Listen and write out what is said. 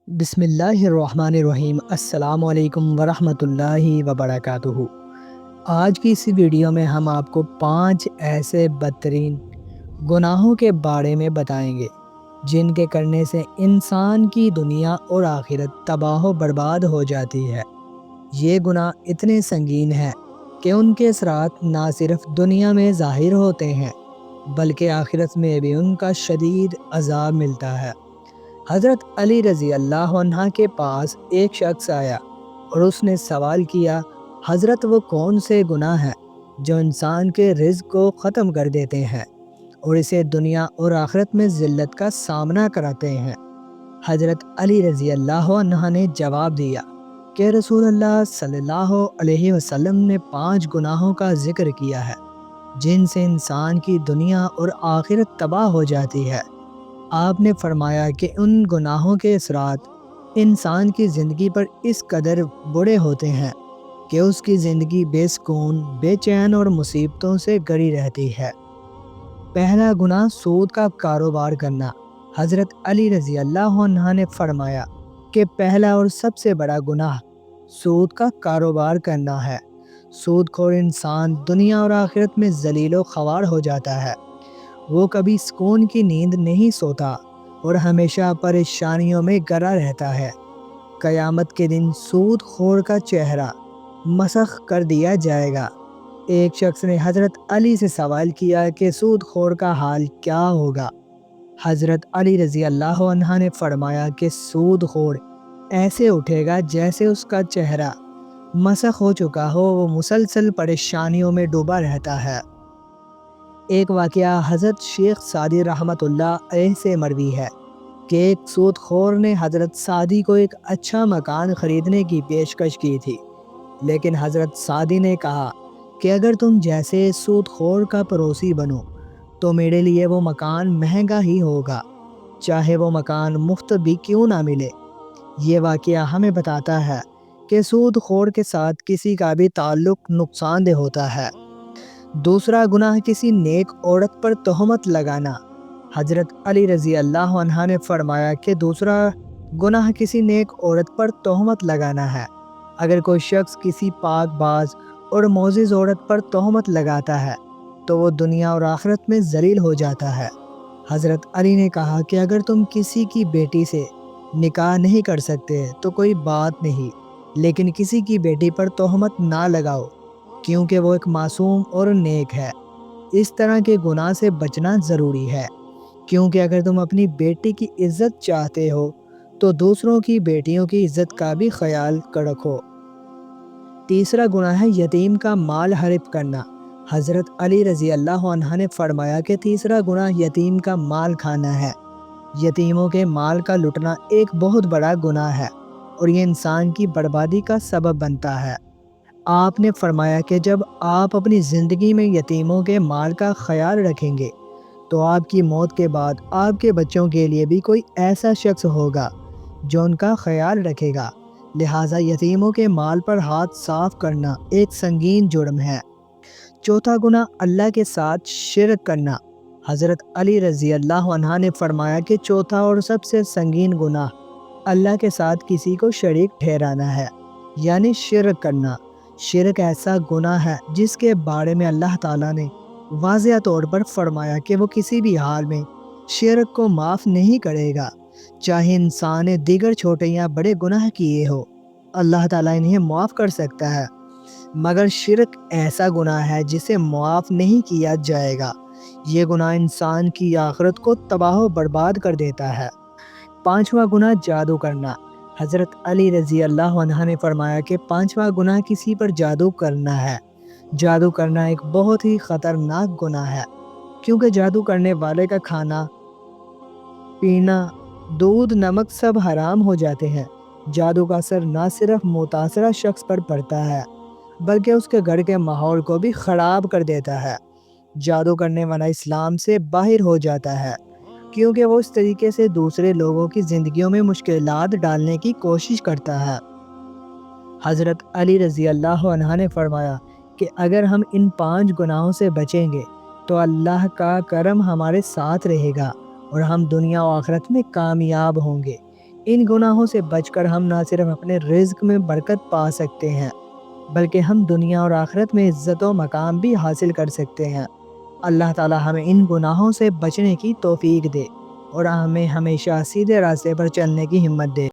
بسم اللہ الرحمن الرحیم۔ السلام علیکم ورحمۃ اللہ وبرکاتہ۔ آج کی اس ویڈیو میں ہم آپ کو 5 ایسے بدترین گناہوں کے بارے میں بتائیں گے جن کے کرنے سے انسان کی دنیا اور آخرت تباہ و برباد ہو جاتی ہے۔ یہ گناہ اتنے سنگین ہیں کہ ان کے اثرات نہ صرف دنیا میں ظاہر ہوتے ہیں بلکہ آخرت میں بھی ان کا شدید عذاب ملتا ہے۔ حضرت علی رضی اللہ عنہ کے پاس ایک شخص آیا اور اس نے سوال کیا، حضرت وہ کون سے گناہ ہیں جو انسان کے رزق کو ختم کر دیتے ہیں اور اسے دنیا اور آخرت میں ذلت کا سامنا کراتے ہیں؟ حضرت علی رضی اللہ عنہ نے جواب دیا کہ رسول اللہ صلی اللہ علیہ وسلم نے 5 گناہوں کا ذکر کیا ہے جن سے انسان کی دنیا اور آخرت تباہ ہو جاتی ہے۔ آپ نے فرمایا کہ ان گناہوں کے اثرات انسان کی زندگی پر اس قدر برے ہوتے ہیں کہ اس کی زندگی بے سکون، بے چین اور مصیبتوں سے گھری رہتی ہے۔ پہلا گناہ سود کا کاروبار کرنا۔ حضرت علی رضی اللہ عنہ نے فرمایا کہ پہلا اور سب سے بڑا گناہ سود کا کاروبار کرنا ہے۔ سود خور انسان دنیا اور آخرت میں ذلیل و خوار ہو جاتا ہے۔ وہ کبھی سکون کی نیند نہیں سوتا اور ہمیشہ پریشانیوں میں گھرا رہتا ہے۔ قیامت کے دن سود خور کا چہرہ مسخ کر دیا جائے گا۔ ایک شخص نے حضرت علی سے سوال کیا کہ سود خور کا حال کیا ہوگا؟ حضرت علی رضی اللہ عنہ نے فرمایا کہ سود خور ایسے اٹھے گا جیسے اس کا چہرہ مسخ ہو چکا ہو، وہ مسلسل پریشانیوں میں ڈوبا رہتا ہے۔ ایک واقعہ حضرت شیخ سعدی رحمۃ اللہ علیہ سے مروی ہے کہ ایک سود خور نے حضرت سعدی کو ایک اچھا مکان خریدنے کی پیشکش کی تھی، لیکن حضرت سعدی نے کہا کہ اگر تم جیسے سود خور کا پڑوسی بنو تو میرے لیے وہ مکان مہنگا ہی ہوگا، چاہے وہ مکان مفت بھی کیوں نہ ملے۔ یہ واقعہ ہمیں بتاتا ہے کہ سود خور کے ساتھ کسی کا بھی تعلق نقصان دہ ہوتا ہے۔ دوسرا گناہ کسی نیک عورت پر تہمت لگانا۔ حضرت علی رضی اللہ عنہ نے فرمایا کہ دوسرا گناہ کسی نیک عورت پر تہمت لگانا ہے۔ اگر کوئی شخص کسی پاک باز اور معزز عورت پر تہمت لگاتا ہے تو وہ دنیا اور آخرت میں ذلیل ہو جاتا ہے۔ حضرت علی نے کہا کہ اگر تم کسی کی بیٹی سے نکاح نہیں کر سکتے تو کوئی بات نہیں، لیکن کسی کی بیٹی پر تہمت نہ لگاؤ کیونکہ وہ ایک معصوم اور نیک ہے۔ اس طرح کے گناہ سے بچنا ضروری ہے، کیونکہ اگر تم اپنی بیٹی کی عزت چاہتے ہو تو دوسروں کی بیٹیوں کی عزت کا بھی خیال رکھو۔ تیسرا گناہ ہے یتیم کا مال ہڑپ کرنا۔ حضرت علی رضی اللہ عنہ نے فرمایا کہ تیسرا گناہ یتیم کا مال کھانا ہے۔ یتیموں کے مال کا لٹنا ایک بہت بڑا گناہ ہے اور یہ انسان کی بربادی کا سبب بنتا ہے۔ آپ نے فرمایا کہ جب آپ اپنی زندگی میں یتیموں کے مال کا خیال رکھیں گے تو آپ کی موت کے بعد آپ کے بچوں کے لیے بھی کوئی ایسا شخص ہوگا جو ان کا خیال رکھے گا۔ لہٰذا یتیموں کے مال پر ہاتھ صاف کرنا ایک سنگین جرم ہے۔ چوتھا گناہ اللہ کے ساتھ شرک کرنا۔ حضرت علی رضی اللہ عنہ نے فرمایا کہ چوتھا اور سب سے سنگین گناہ اللہ کے ساتھ کسی کو شریک ٹھہرانا ہے، یعنی شرک کرنا۔ شرک ایسا گناہ ہے جس کے بارے میں اللہ تعالیٰ نے واضح طور پر فرمایا کہ وہ کسی بھی حال میں شرک کو معاف نہیں کرے گا، چاہے انسان نے دیگر چھوٹے یا بڑے گناہ کیے ہو، اللہ تعالیٰ انہیں معاف کر سکتا ہے، مگر شرک ایسا گناہ ہے جسے معاف نہیں کیا جائے گا۔ یہ گناہ انسان کی آخرت کو تباہ و برباد کر دیتا ہے۔ پانچواں گناہ جادو کرنا۔ حضرت علی رضی اللہ عنہ نے فرمایا کہ پانچواں گناہ کسی پر جادو کرنا ہے۔ جادو کرنا ایک بہت ہی خطرناک گناہ ہے، کیونکہ جادو کرنے والے کا کھانا، پینا، دودھ، نمک سب حرام ہو جاتے ہیں۔ جادو کا اثر نہ صرف متاثرہ شخص پر پڑتا ہے بلکہ اس کے گھر کے ماحول کو بھی خراب کر دیتا ہے۔ جادو کرنے والا اسلام سے باہر ہو جاتا ہے کیونکہ وہ اس طریقے سے دوسرے لوگوں کی زندگیوں میں مشکلات ڈالنے کی کوشش کرتا ہے۔ حضرت علی رضی اللہ عنہ نے فرمایا کہ اگر ہم ان 5 گناہوں سے بچیں گے تو اللہ کا کرم ہمارے ساتھ رہے گا اور ہم دنیا و آخرت میں کامیاب ہوں گے۔ ان گناہوں سے بچ کر ہم نہ صرف اپنے رزق میں برکت پا سکتے ہیں بلکہ ہم دنیا اور آخرت میں عزت و مقام بھی حاصل کر سکتے ہیں۔ اللہ تعالی ہمیں ان گناہوں سے بچنے کی توفیق دے اور ہمیں ہمیشہ سیدھے راستے پر چلنے کی ہمت دے۔